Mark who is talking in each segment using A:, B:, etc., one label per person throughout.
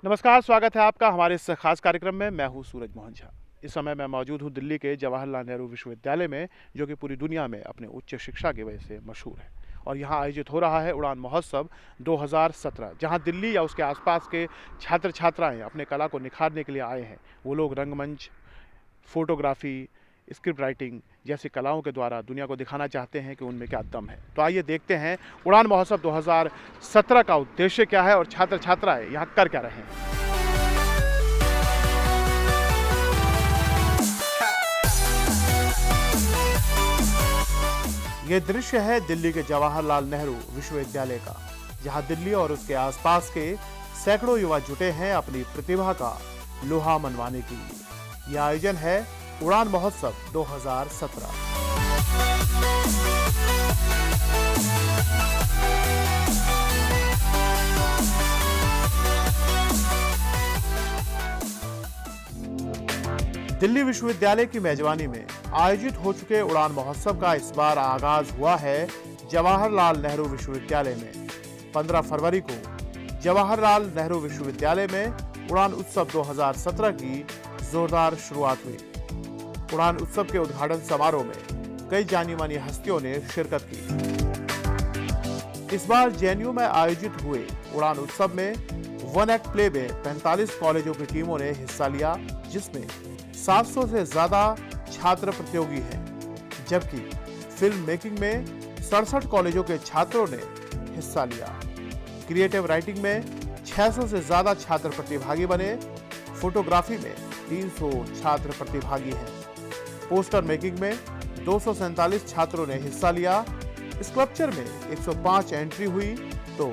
A: नमस्कार, स्वागत है आपका हमारे इस खास कार्यक्रम में। मैं हूं सूरज मोहन झा। इस समय मैं मौजूद हूं दिल्ली के जवाहरलाल नेहरू विश्वविद्यालय में, जो कि पूरी दुनिया में अपने उच्च शिक्षा की वजह से मशहूर है। और यहां आयोजित हो रहा है उड़ान महोत्सव 2017, जहां दिल्ली या उसके आसपास के छात्र छात्राएं अपने कला को निखारने के लिए आए हैं। वो लोग रंगमंच, फोटोग्राफी, स्क्रिप्ट राइटिंग जैसी कलाओं के द्वारा दुनिया को दिखाना चाहते हैं कि उनमें क्या दम है। तो आइए देखते हैं उड़ान महोत्सव 2017 का उद्देश्य क्या है और छात्र छात्राएं यहाँ कर क्या रहे हैं। ये दृश्य है दिल्ली के जवाहरलाल नेहरू विश्वविद्यालय का, जहां दिल्ली और उसके आसपास के सैकड़ों युवा जुटे हैं अपनी प्रतिभा का लोहा मनवाने के लिए। यह आयोजन है उड़ान महोत्सव 2017। दिल्ली विश्वविद्यालय की मेजबानी में आयोजित हो चुके उड़ान महोत्सव का इस बार आगाज हुआ है जवाहरलाल नेहरू विश्वविद्यालय में। 15 फरवरी को जवाहरलाल नेहरू विश्वविद्यालय में उड़ान उत्सव 2017 की जोरदार शुरुआत हुई। उड़ान उत्सव के उद्घाटन समारोह में कई जानी मानी हस्तियों ने शिरकत की। इस बार जेएनयू में आयोजित हुए उड़ान उत्सव में वन एक्ट प्ले में 45 कॉलेजों की टीमों ने हिस्सा लिया, जिसमें 700 से ज्यादा छात्र प्रतियोगी हैं, जबकि फिल्म मेकिंग में 67 कॉलेजों के छात्रों ने हिस्सा लिया। क्रिएटिव राइटिंग में 600 से ज्यादा छात्र प्रतिभागी बने। फोटोग्राफी में 300 छात्र प्रतिभागी हैं। पोस्टर मेकिंग में 247 छात्रों ने हिस्सा लिया। स्कल्पचर में 105 एंट्री हुई, तो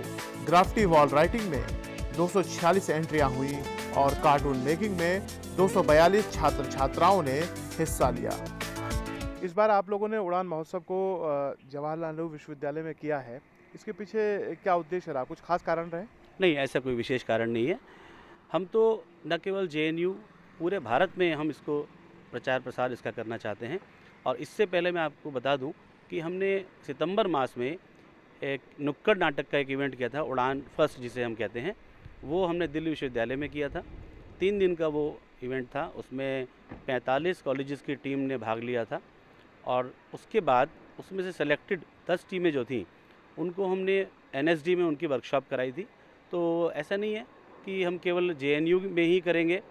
A: ग्राफिटी वॉल राइटिंग में 246 एंट्रियां हुई और कार्टून मेकिंग में 242 छात्र छात्राओं ने हिस्सा लिया। इस बार आप लोगों ने उड़ान महोत्सव को जवाहरलाल नेहरू विश्वविद्यालय में किया है, इसके पीछे क्या उद्देश्य रहा? कुछ खास कारण रहे?
B: नहीं, ऐसा कोई विशेष कारण नहीं है। हम तो न केवल जेएनयू, पूरे भारत में हम इसको प्रचार प्रसार इसका करना चाहते हैं। और इससे पहले मैं आपको बता दूं कि हमने सितंबर मास में एक नुक्कड़ नाटक का एक इवेंट किया था, उड़ान फर्स्ट जिसे हम कहते हैं। वो हमने दिल्ली विश्वविद्यालय में किया था। 3 दिन का वो इवेंट था। उसमें 45 कॉलेजेस की टीम ने भाग लिया था और उसके बाद उसमें से सेलेक्टेड 10 टीमें जो थीं उनको हमने एनएसडी में उनकी वर्कशॉप कराई थी। तो ऐसा नहीं है कि हम केवल जेएनयू में ही करेंगे।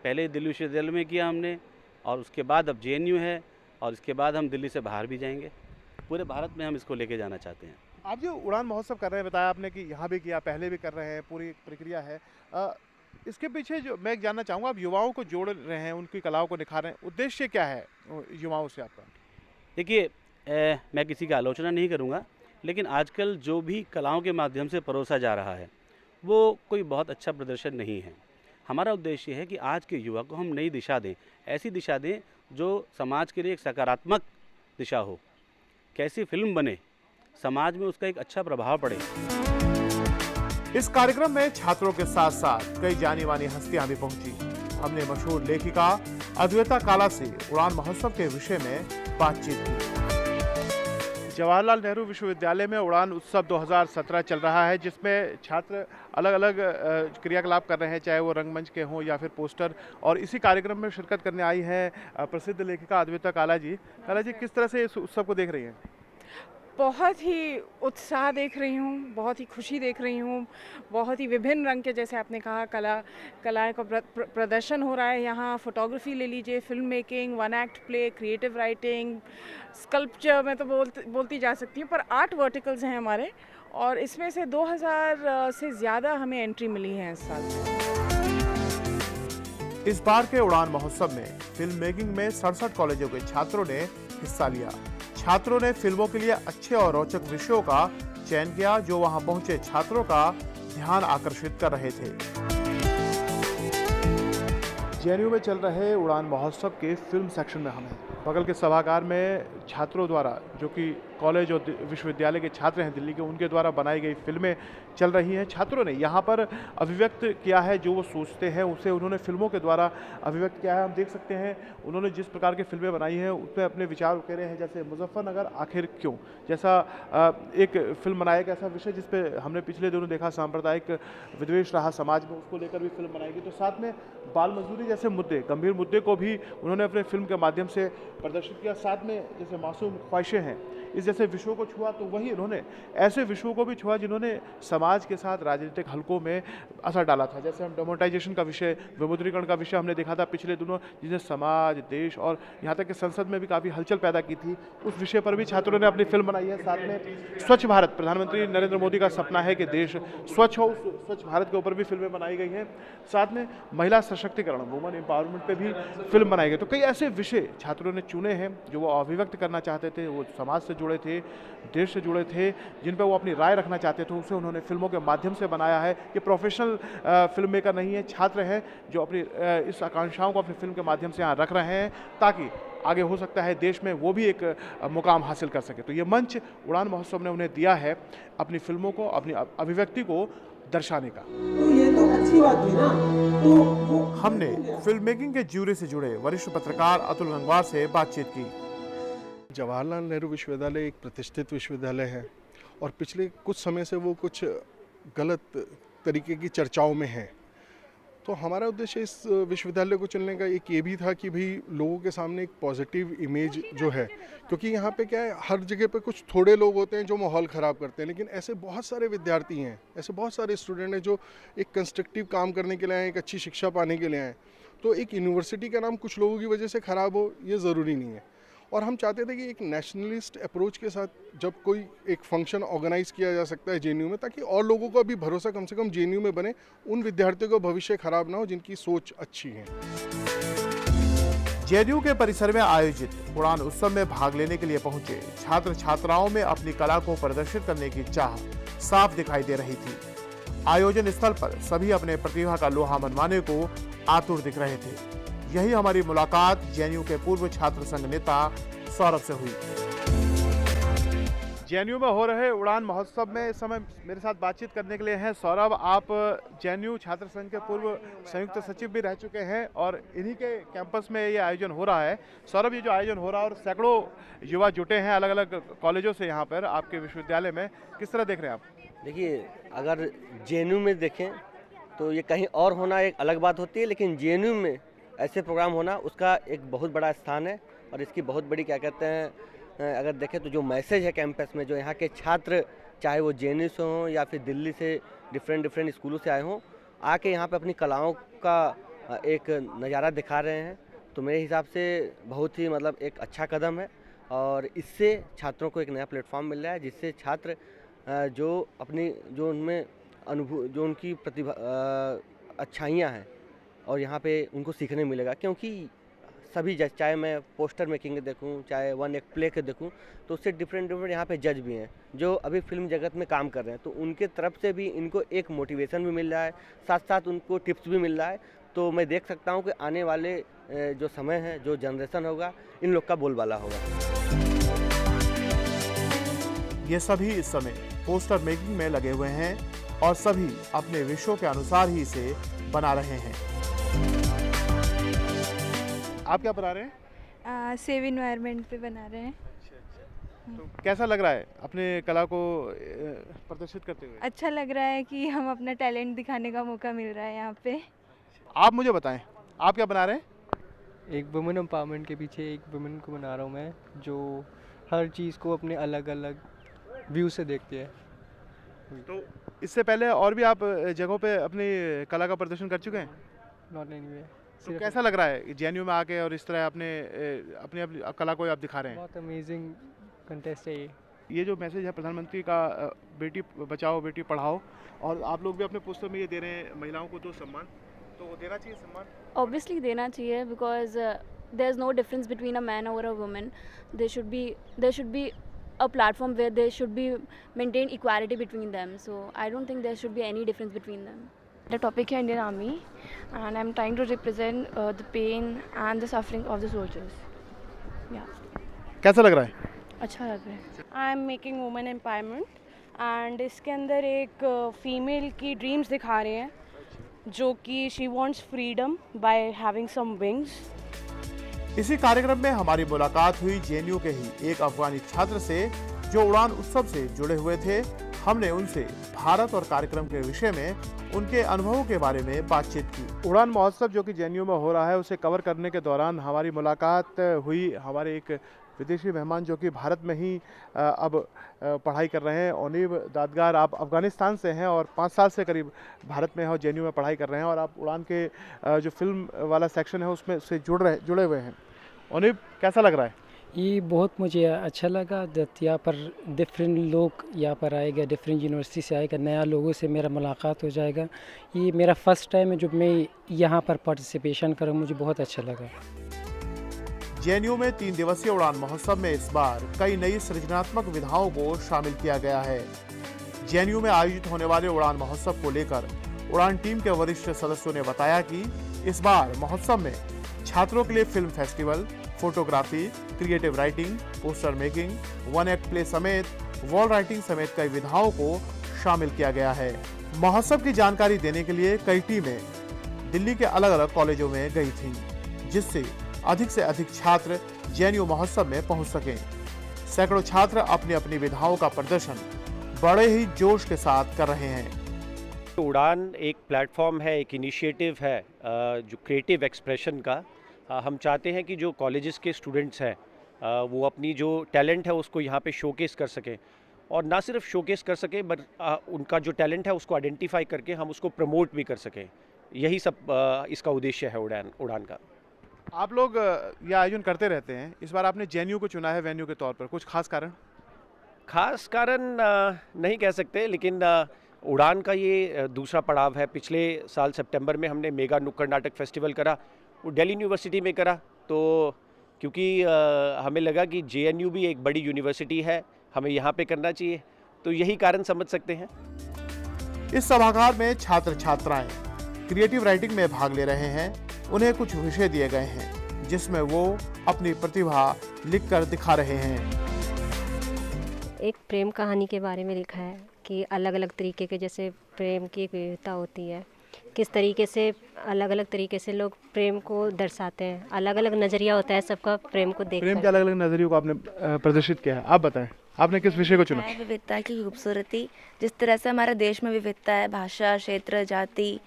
B: पहले दिल्ली विश्वविद्यालय में किया हमने और उसके बाद अब जेएनयू है और इसके बाद हम दिल्ली से बाहर भी जाएंगे। पूरे भारत में हम इसको लेके जाना चाहते हैं।
A: आप जो उड़ान महोत्सव कर रहे हैं, बताया आपने कि यहाँ भी किया, पहले भी कर रहे हैं, पूरी प्रक्रिया है। इसके पीछे जो मैं जानना चाहूँगा, आप युवाओं को जोड़ रहे हैं, उनकी कलाओं को निखार रहे हैं, उद्देश्य क्या है युवाओं से आपका?
B: देखिए, मैं किसी की आलोचना नहीं करूँगा, लेकिन आजकल जो भी कलाओं के माध्यम से परोसा जा रहा है वो कोई बहुत अच्छा प्रदर्शन नहीं है। हमारा उद्देश्य है कि आज के युवा को हम नई दिशा दें, ऐसी दिशा दें जो समाज के लिए एक सकारात्मक दिशा हो। कैसी फिल्म बने, समाज में उसका एक अच्छा प्रभाव पड़े।
A: इस कार्यक्रम में छात्रों के साथ साथ कई जानी मानी हस्तियां भी पहुंची। हमने मशहूर लेखिका अद्वैता काला से उड़ान महोत्सव के विषय में बातचीत की। जवाहरलाल नेहरू विश्वविद्यालय में उड़ान उत्सव 2017 चल रहा है, जिसमें छात्र अलग अलग क्रियाकलाप कर रहे हैं, चाहे वो रंगमंच के हों या फिर पोस्टर। और इसी कार्यक्रम में शिरकत करने आई हैं प्रसिद्ध लेखिका अद्वैता काला जी। काला जी, किस तरह से इस उत्सव को देख रही हैं?
C: बहुत ही उत्साह देख रही हूँ, बहुत ही खुशी देख रही हूँ। बहुत ही विभिन्न रंग के, जैसे आपने कहा, कलाएँ का प्रदर्शन हो रहा है यहाँ। फोटोग्राफी ले लीजिए, film making, one act play, creative writing, sculpture, मैं तो बोलती जा सकती हूँ, पर 8 वर्टिकल्स हैं हमारे और इसमें से 2000 से ज़्यादा हमें एंट्री मिली है इस साल।
A: इस बार के उड़ान महोत्सव में फिल्म मेकिंग में 67 कॉलेजों के छात्रों ने हिस्सा लिया। छात्रों ने फिल्मों के लिए अच्छे और रोचक विषयों का चयन किया, जो वहां पहुंचे छात्रों का ध्यान आकर्षित कर रहे थे। जेएनयू में चल रहे उड़ान महोत्सव के फिल्म सेक्शन में हम हैं। बगल के सभागार में छात्रों द्वारा, जो कि कॉलेज और विश्वविद्यालय के छात्र हैं दिल्ली के, उनके द्वारा बनाई गई फिल्में चल रही हैं। छात्रों ने यहाँ पर अभिव्यक्त किया है जो वो सोचते हैं, उसे उन्होंने फिल्मों के द्वारा अभिव्यक्त किया है। हम देख सकते हैं उन्होंने जिस प्रकार की फिल्में बनाई हैं उसमें अपने विचार उकेरे हैं, जैसे मुजफ्फरनगर आखिर क्यों जैसा एक फिल्म बनाया, एक ऐसा विषय जिस पे हमने पिछले दिनों देखा सांप्रदायिक विद्वेष रहा समाज में, उसको लेकर भी फिल्म बनाई गई। तो साथ में बाल मजदूरी जैसे मुद्दे, गंभीर मुद्दे को भी उन्होंने अपने फिल्म के माध्यम से प्रदर्शित किया। साथ में जैसे मासूम ख्वाहिशें हैं, इस जैसे विषयों को छुआ, तो वही उन्होंने ऐसे विषयों को भी छुआ जिन्होंने समाज के साथ राजनीतिक हलकों में असर डाला था। जैसे हम डेमोनेटाइजेशन का विषय, विमुद्रीकरण का विषय हमने देखा था पिछले दिनों, जिसने समाज, देश और यहाँ तक कि संसद में भी काफ़ी हलचल पैदा की थी। उस विषय पर भी छात्रों ने अपनी फिल्म बनाई है। साथ में स्वच्छ भारत, प्रधानमंत्री नरेंद्र मोदी का सपना है कि देश स्वच्छ हो, उस स्वच्छ भारत के ऊपर भी फिल्में बनाई गई हैं। साथ में महिला सशक्तिकरण, वुमन एम्पावरमेंट पे भी फिल्म बनाई गई। तो कई ऐसे विषय छात्रों ने चुने हैं जो वो अभिव्यक्त करना चाहते थे, वो समाज से जुड़े थे, देश से जुड़े थे, जिन पर वो अपनी राय रखना चाहते थे, उसे उन्होंने फिल्मों के माध्यम से बनाया है। ये प्रोफेशनल फिल्म मेकर नहीं है, छात्र हैं जो अपनी इस आकांक्षाओं को अपनी फिल्म के माध्यम से यहाँ रख रहे हैं, ताकि आगे हो सकता है देश में वो भी एक मुकाम हासिल कर सके। तो ये मंच उड़ान महोत्सव ने उन्हें दिया है अपनी फिल्मों को, अपनी अभिव्यक्ति को दर्शाने का।
D: तो ये तो अच्छी बात हुई ना। तो
A: हमने फिल्म मेकिंग के ज्यूरी से जुड़े वरिष्ठ पत्रकार अतुल गंगवार से बातचीत की।
E: जवाहरलाल नेहरू विश्वविद्यालय एक प्रतिष्ठित विश्वविद्यालय है और पिछले कुछ समय से वो कुछ गलत तरीके की चर्चाओं में है। तो हमारा उद्देश्य इस विश्वविद्यालय को चुनने का एक ये भी था कि भाई लोगों के सामने एक पॉजिटिव इमेज जो है, क्योंकि यहाँ पे क्या है, हर जगह पे कुछ थोड़े लोग होते हैं जो माहौल ख़राब करते हैं, लेकिन ऐसे बहुत सारे विद्यार्थी हैं, ऐसे बहुत सारे स्टूडेंट हैं जो एक कंस्ट्रक्टिव काम करने के लिए आए, एक अच्छी शिक्षा पाने के लिए आए। तो एक यूनिवर्सिटी का नाम कुछ लोगों की वजह से ख़राब हो, ये ज़रूरी नहीं है। और हम चाहते थे कि एक नेशनलिस्ट अप्रोच के साथ जब कोई एक फंक्शन ऑर्गेनाइज किया जा सकता है जेएनयू में, ताकि और लोगों को भी भरोसा कम से कम जेएनयू में बने, उन विद्यार्थियों का भविष्य खराब ना हो जिनकी सोच अच्छी है।
A: जेएनयू के परिसर में आयोजित उड़ान उत्सव में भाग लेने के लिए पहुंचे छात्र छात्राओं में अपनी कला को प्रदर्शित करने की चाह साफ दिखाई दे रही थी। आयोजन स्थल पर सभी अपने प्रतिभा का लोहा मनवाने को आतुर दिख रहे थे। यही हमारी मुलाकात जेएनयू के पूर्व छात्र संघ नेता सौरभ से हुई। जेएनयू में हो रहे उड़ान महोत्सव में इस समय मेरे साथ बातचीत करने के लिए हैं सौरभ। आप जेएनयू छात्र संघ के पूर्व संयुक्त सचिव भी रह चुके हैं और इन्हीं के कैंपस में ये आयोजन हो रहा है। सौरभ, ये जो आयोजन हो रहा है और सैकड़ों युवा जुटे हैं अलग अलग कॉलेजों से यहाँ पर आपके विश्वविद्यालय में, किस तरह देख रहे हैं आप?
F: देखिए, अगर जेएनयू में देखें तो ये कहीं और होना एक अलग बात होती है, लेकिन जेएनयू में ऐसे प्रोग्राम होना उसका एक बहुत बड़ा स्थान है। और इसकी बहुत बड़ी क्या कहते हैं, अगर देखें तो जो मैसेज है कैंपस में, जो यहाँ के छात्र चाहे वो जेएनयू से हों या फिर दिल्ली से डिफरेंट स्कूलों से आए हों, आके यहाँ पे अपनी कलाओं का एक नज़ारा दिखा रहे हैं, तो मेरे हिसाब से बहुत ही मतलब एक अच्छा कदम है। और इससे छात्रों को एक नया प्लेटफॉर्म मिल रहा है, जिससे छात्र जो अपनी जो उनमें जो उनकी प्रतिभा अच्छाइयाँ हैं और यहाँ पे उनको सीखने मिलेगा। क्योंकि सभी जज, चाहे मैं पोस्टर मेकिंग के देखूँ, चाहे वन एक प्ले के देखूँ, तो उससे डिफरेंट यहाँ पे जज भी हैं जो अभी फिल्म जगत में काम कर रहे हैं, तो उनके तरफ से भी इनको एक मोटिवेशन भी मिल रहा है, साथ साथ उनको टिप्स भी मिल रहा है। तो मैं देख सकता हूँ कि आने वाले जो समय है, जो जनरेशन होगा, इन लोग का बोलबाला होगा।
A: ये सभी इस समय पोस्टर मेकिंग में लगे हुए हैं और सभी अपने विषयों के अनुसार ही इसे बना रहे हैं। आप क्या बना रहे हैं?
G: सेव इन्वायरमेंट पे बना रहे हैं।
A: तो कैसा लग रहा है अपने कला को प्रदर्शित करते हुए?
G: अच्छा लग रहा है कि हम अपना टैलेंट दिखाने का मौका मिल रहा है यहाँ पे।
A: आप मुझे बताएं, आप क्या बना रहे हैं?
H: एक वुमेन एम्पावरमेंट के पीछे एक वुमेन को बना रहा हूँ मैं, जो हर चीज़ को अपने अलग अलग व्यू से देखती है।
A: तो इससे पहले और भी आप जगहों पे अपनी कला का प्रदर्शन कर चुके हैं?
H: Not anyway.
A: तो कैसा लग रहा है जेएनयू में आके और इस तरह अपनी कला को आप दिखा रहे हैं?
H: बहुत अमेजिंग कंटेस्ट है
A: ये जो मैसेज है प्रधानमंत्री का, बेटी बचाओ बेटी पढ़ाओ, और आप लोग भी अपने पोस्टर में ये दे रहे हैं महिलाओं को दो सम्मान, तो देना चाहिए सम्मान?
I: ऑब्वियसली देना चाहिए, because there is no difference between a man और a woman. There should be a platform where there should be maintained equality between them, so I don't think there should be any difference between them.
G: The topic है Indian Army and I'm trying to represent the pain and the suffering of the soldiers. Yeah.
A: कैसा लग रहा है?
G: अच्छा लग रहा है।
J: I am making women empowerment and इसके अंदर एक फीमेल की ड्रीम्स दिखा रहे हैं जो कि she wants freedom by having some wings.
A: इसी कार्यक्रम में हमारी मुलाकात हुई जेएनयू के ही एक अफगानी छात्र से जो उड़ान उत्सव से जुड़े हुए थे। हमने उनसे भारत और कार्यक्रम के विषय में उनके अनुभवों के बारे में बातचीत की। उड़ान महोत्सव जो कि जेएनयू में हो रहा है उसे कवर करने के दौरान हमारी मुलाकात हुई हमारे एक विदेशी मेहमान जो कि भारत में ही अब पढ़ाई कर रहे हैं। ओनीब दादगार, आप अफ़गानिस्तान से हैं और 5 साल से करीब भारत में हैं और जेएनयू में पढ़ाई कर रहे हैं और आप उड़ान के जो फिल्म वाला सेक्शन है उसमें से जुड़े हुए हैं। ओनीब, कैसा लग रहा है?
K: ये बहुत मुझे अच्छा लगा। यहाँ पर डिफरेंट लोग यहाँ पर आएगा, डिफरेंट यूनिवर्सिटी से आएगा, नया लोगों से मेरा मुलाकात हो जाएगा। ये मेरा फर्स्ट टाइम है जब मैं यहाँ पर पार्टिसिपेशन करूँ, मुझे बहुत अच्छा लगा।
A: जेएनयू में 3 दिवसीय उड़ान महोत्सव में इस बार कई नई सृजनात्मक विधाओं को शामिल किया गया है। जेएनयू में आयोजित होने वाले उड़ान महोत्सव को लेकर उड़ान टीम के वरिष्ठ सदस्यों ने बताया कि इस बार महोत्सव में छात्रों के लिए film festival, photography, creative writing, poster making, one act play समेत वॉल राइटिंग समेत कई विधाओं को शामिल किया गया है। महोत्सव की जानकारी देने के लिए कई टीमें दिल्ली के अलग अलग कॉलेजों में गई थीं, जिससे अधिक से अधिक छात्र जेएनयू महोत्सव में पहुंच सकें। सैकड़ों छात्र अपनी अपनी विधाओं का प्रदर्शन बड़े ही जोश के साथ कर रहे हैं।
L: उड़ान एक प्लेटफॉर्म है, एक इनिशिएटिव है जो क्रिएटिव एक्सप्रेशन का। हम चाहते हैं कि जो कॉलेजेस के स्टूडेंट्स हैं वो अपनी जो टैलेंट है उसको यहाँ पे शोकेस कर सकें और ना सिर्फ शोकेस कर सकें बट उनका जो टैलेंट है उसको आइडेंटिफाई करके हम उसको प्रमोट भी कर सकें। यही सब इसका उद्देश्य है उड़ान का।
A: आप लोग ये आयोजन करते रहते हैं, इस बार आपने जेएनयू को चुना है वेन्यू के तौर पर, कुछ खास कारण?
L: खास कारण नहीं कह सकते, लेकिन उड़ान का ये दूसरा पड़ाव है। पिछले साल सितंबर में हमने मेगा नुक्कड़ नाटक फेस्टिवल करा, वो दिल्ली यूनिवर्सिटी में करा। तो क्योंकि हमें लगा कि जेएनयू भी एक बड़ी यूनिवर्सिटी है, हमें यहाँ पे करना चाहिए, तो यही कारण समझ सकते हैं।
A: इस सभागार में छात्र छात्राएं क्रिएटिव राइटिंग में भाग ले रहे हैं। उन्हें कुछ विषय दिए गए हैं जिसमें वो अपनी प्रतिभा लिखकर दिखा रहे हैं।
M: एक प्रेम कहानी के बारे में लिखा है कि अलग अलग तरीके के जैसे प्रेम की एक विविधता होती है, किस तरीके से अलग अलग तरीके से लोग प्रेम को दर्शाते हैं, अलग अलग नज़रिया होता है सबका प्रेम को देखकर।
A: प्रेम के अलग अलग नज़रियों को आपने प्रदर्शित किया है। आप बताएं, आपने किस विषय को चुना?
N: विविधता की खूबसूरती, जिस तरह से हमारे देश में विविधता है, भाषा, क्षेत्र, जाति,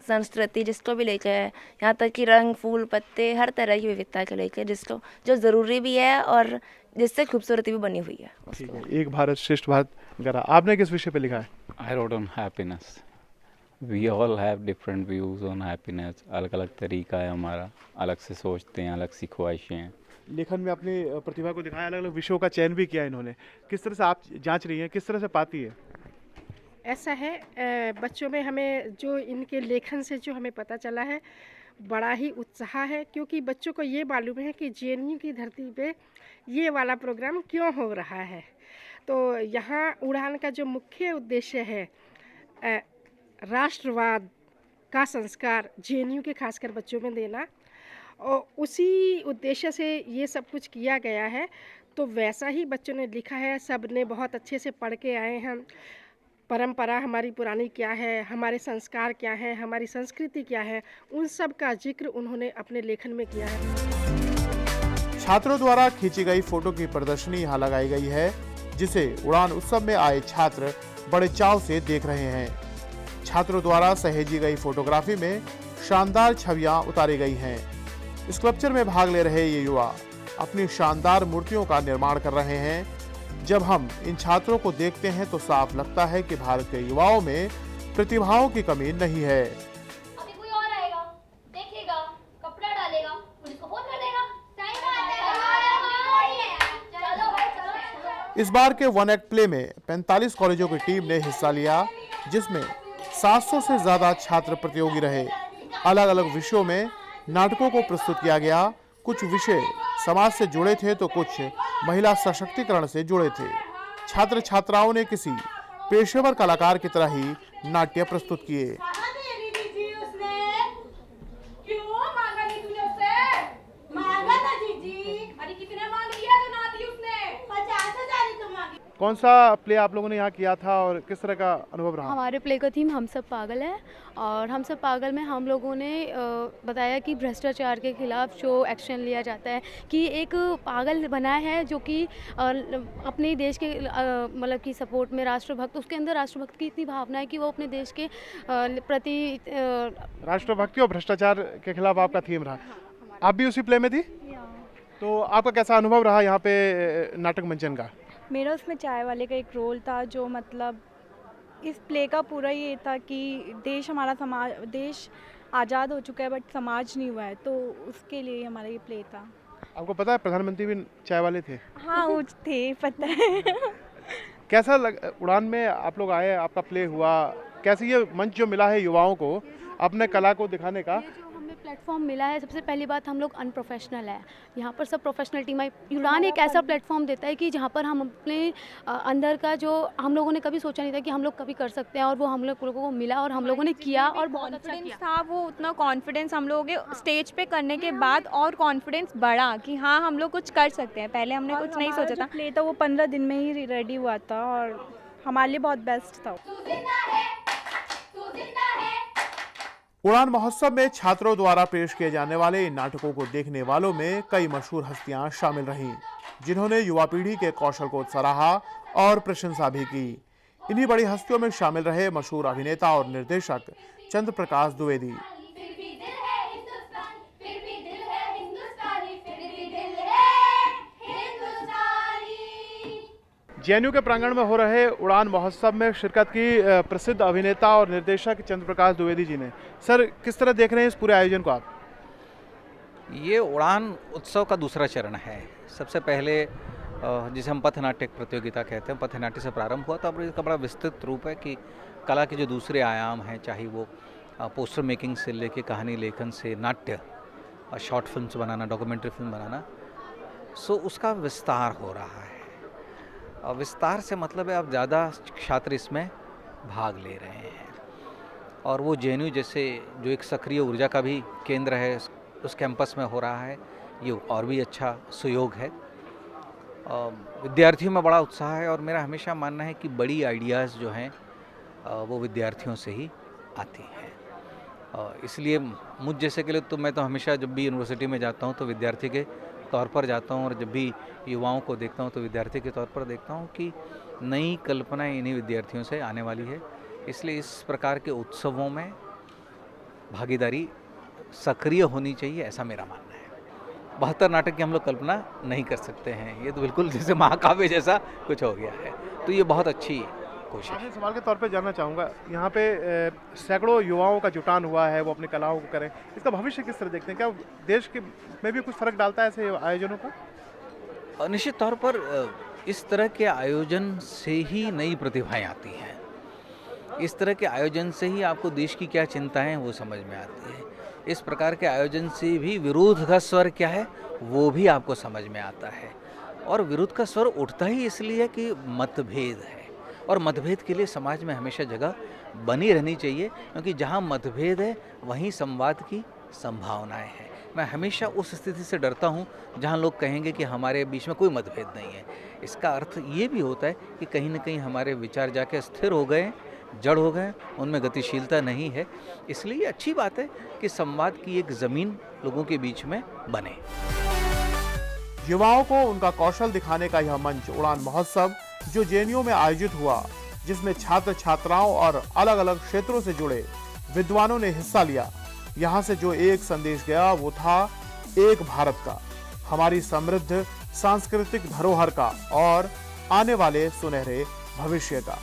N: संस्कृति, जिसको भी लेकर है, यहाँ तक कि रंग, फूल, पत्ते, हर तरह की विविधता को लेकर, जिसको जो ज़रूरी भी है और जिससे खूबसूरती भी बनी हुई है।
A: ठीक है, एक भारत श्रेष्ठ भारत करा। आपने किस विषय पे लिखा है?
O: I wrote on happiness. We all have different views on happiness. अलग अलग तरीका है हमारा, अलग से सोचते हैं, अलग सी ख्वाहिशें हैं।
A: लेखन में अपनी प्रतिभा को दिखाया, अलग अलग विषयों का चयन भी किया इन्होंने। किस तरह से आप जांच रही हैं, किस तरह से पाती है?
J: ऐसा है, बच्चों में हमें जो इनके लेखन से जो हमें पता चला है, बड़ा ही उत्साह है, क्योंकि बच्चों को ये मालूम है कि जेएनयू की धरती पे ये वाला प्रोग्राम क्यों हो रहा है। तो यहाँ उड़ान का जो मुख्य उद्देश्य है, राष्ट्रवाद का संस्कार जेएनयू के खासकर बच्चों में देना, और उसी उद्देश्य से ये सब कुछ किया गया है। तो वैसा ही बच्चों ने लिखा है, सब ने बहुत अच्छे से पढ़ के आए हैं। परंपरा हमारी पुरानी क्या है, हमारे संस्कार क्या है, हमारी संस्कृति क्या है, उन सब का जिक्र उन्होंने अपने लेखन में किया है।
A: छात्रों द्वारा खींची गई फोटो की प्रदर्शनी यहाँ लगाई गई है, जिसे उड़ान उत्सव में आए छात्र बड़े चाव से देख रहे हैं। छात्रों द्वारा सहेजी गई फोटोग्राफी में शानदार छवियां उतारी गई हैं। स्कल्पचर में भाग ले रहे ये युवा अपनी शानदार मूर्तियों का निर्माण कर रहे हैं। जब हम इन छात्रों को देखते हैं तो साफ लगता है कि भारत के युवाओं में प्रतिभाओं की कमी नहीं है।
P: अभी कोई और आएगा, देखेगा, कपड़ा डालेगा, पुलिस को फोन कर देगा।
A: इस बार के वन एक्ट प्ले में 45 कॉलेजों की टीम ने हिस्सा लिया, जिसमें 700 से ज्यादा छात्र प्रतियोगी रहे। अलग अलग विषयों में नाटकों को प्रस्तुत किया गया। कुछ विषय समाज से जुड़े थे तो कुछ महिला सशक्तिकरण से जुड़े थे। छात्र छात्राओं ने किसी पेशेवर कलाकार की तरह ही नाट्य प्रस्तुत किए। कौन सा प्ले आप लोगों ने यहाँ किया था और किस तरह का अनुभव रहा?
Q: हमारे प्ले का थीम हम सब पागल है, और हम सब पागल में हम लोगों ने बताया कि भ्रष्टाचार के खिलाफ जो एक्शन लिया जाता है, कि एक पागल बना है जो कि अपने देश के मतलब की सपोर्ट में राष्ट्रभक्त, उसके अंदर राष्ट्रभक्त की इतनी भावना है कि वो अपने देश के प्रति
A: राष्ट्रभक्ति और भ्रष्टाचार के खिलाफ आपका थीम रहा। आप भी उसी प्ले में थी? तो आपका कैसा अनुभव रहा यहाँ पे नाटक मंचन का?
R: मेरा उसमें चाय वाले का एक रोल था, जो मतलब इस प्ले का पूरा ये था कि देश हमारा समाज, देश आज़ाद हो चुका है बट समाज नहीं हुआ है, तो उसके लिए हमारा ये प्ले था।
A: आपको पता है प्रधानमंत्री भी चाय वाले थे?
R: हाँ वो थे, पता है।
A: कैसा उड़ान में आप लोग आए, आपका प्ले हुआ, कैसे ये मंच जो मिला है युवाओं को अपने कला को दिखाने का?
Q: प्लेटफॉर्म मिला है, सबसे पहली बात हम लोग अनप्रोफेशनल है, यहाँ पर सब प्रोफेशनल टीम है। उड़ान एक ऐसा प्लेटफॉर्म देता है कि जहाँ पर हम अपने अंदर का जो हम लोगों ने कभी सोचा नहीं था कि हम लोग कभी कर सकते हैं, और वो हम लोगों को मिला और हम लोगों ने किया और बहुत अच्छा किया
S: था। वो उतना कॉन्फिडेंस हम लोगों के स्टेज पे करने के बाद और कॉन्फिडेंस बढ़ा कि हाँ हम लोग कुछ कर सकते हैं। पहले हमने कुछ नहीं सोचा था।
R: प्ले था वो 15 दिन में ही रेडी हुआ था और हमारे लिए बहुत बेस्ट था।
A: उड़ान महोत्सव में छात्रों द्वारा पेश किए जाने वाले इन नाटकों को देखने वालों में कई मशहूर हस्तियां शामिल रहीं, जिन्होंने युवा पीढ़ी के कौशल को सराहा और प्रशंसा भी की। इन्हीं बड़ी हस्तियों में शामिल रहे मशहूर अभिनेता और निर्देशक चंद्र प्रकाश द्विवेदी। जेएनयू के प्रांगण में हो रहे उड़ान महोत्सव में शिरकत की प्रसिद्ध अभिनेता और निर्देशक चंद्र प्रकाश द्विवेदी जी ने। सर, किस तरह देख रहे हैं इस पूरे आयोजन को आप?
T: ये उड़ान उत्सव का दूसरा चरण है। सबसे पहले जिसे हम पथनाट्य प्रतियोगिता कहते हैं, पथनाट्य से प्रारंभ हुआ था। अब इसका बड़ा विस्तृत रूप है कि कला के जो दूसरे आयाम हैं, चाहे वो पोस्टर मेकिंग से लेके कहानी लेखन से नाट्य, शॉर्ट फिल्म्स बनाना, डॉक्यूमेंट्री फिल्म बनाना, सो उसका विस्तार हो रहा है। विस्तार से मतलब है अब ज़्यादा छात्र इसमें भाग ले रहे हैं, और वो जेएनयू जैसे जो एक सक्रिय ऊर्जा का भी केंद्र है उस कैंपस में हो रहा है, ये और भी अच्छा सुयोग है। विद्यार्थियों में बड़ा उत्साह है, और मेरा हमेशा मानना है कि बड़ी आइडियाज़ जो हैं वो विद्यार्थियों से ही आती हैं। इसलिए मुझ जैसे के लिए तो मैं तो हमेशा जब भी यूनिवर्सिटी में जाता हूँ तो विद्यार्थी के तौर पर जाता हूँ, और जब भी युवाओं को देखता हूँ तो विद्यार्थी के तौर पर देखता हूँ कि नई कल्पनाएं इन्हीं विद्यार्थियों से आने वाली है। इसलिए इस प्रकार के उत्सवों में भागीदारी सक्रिय होनी चाहिए, ऐसा मेरा मानना है। 72 नाटक की हम लोग कल्पना नहीं कर सकते हैं, ये तो बिल्कुल जैसे महाकाव्य जैसा कुछ हो गया है, तो ये बहुत अच्छी कोशिश।
A: सवाल के तौर पे जानना चाहूँगा, यहाँ पे सैकड़ों युवाओं का जुटान हुआ है, वो अपनी कलाओं को करें, इसका भविष्य किस तरह देखते हैं? क्या देश के में भी कुछ फर्क डालता है ऐसे आयोजनों का?
T: निश्चित तौर पर इस तरह के आयोजन से ही नई प्रतिभाएं आती हैं। इस तरह के आयोजन से ही आपको देश की क्या चिंताएं हैं वो समझ में आती है। इस प्रकार के आयोजन से भी विरोध का स्वर क्या है वो भी आपको समझ में आता है, और विरोध का स्वर उठता ही इसलिए है कि मतभेद है, और मतभेद के लिए समाज में हमेशा जगह बनी रहनी चाहिए, क्योंकि जहाँ मतभेद है वहीं संवाद की संभावनाएं हैं। मैं हमेशा उस स्थिति से डरता हूँ जहाँ लोग कहेंगे कि हमारे बीच में कोई मतभेद नहीं है। इसका अर्थ ये भी होता है कि कहीं ना कहीं हमारे विचार जाके स्थिर हो गए, जड़ हो गए, उनमें गतिशीलता नहीं है। इसलिए अच्छी बात है कि संवाद की एक ज़मीन लोगों के बीच में बने।
A: युवाओं को उनका कौशल दिखाने का यह मंच उड़ान महोत्सव जो जेएनयू में आयोजित हुआ, जिसमें छात्र छात्राओं और अलग अलग क्षेत्रों से जुड़े विद्वानों ने हिस्सा लिया, यहाँ से जो एक संदेश गया वो था एक भारत का, हमारी समृद्ध सांस्कृतिक धरोहर का और आने वाले सुनहरे भविष्य का।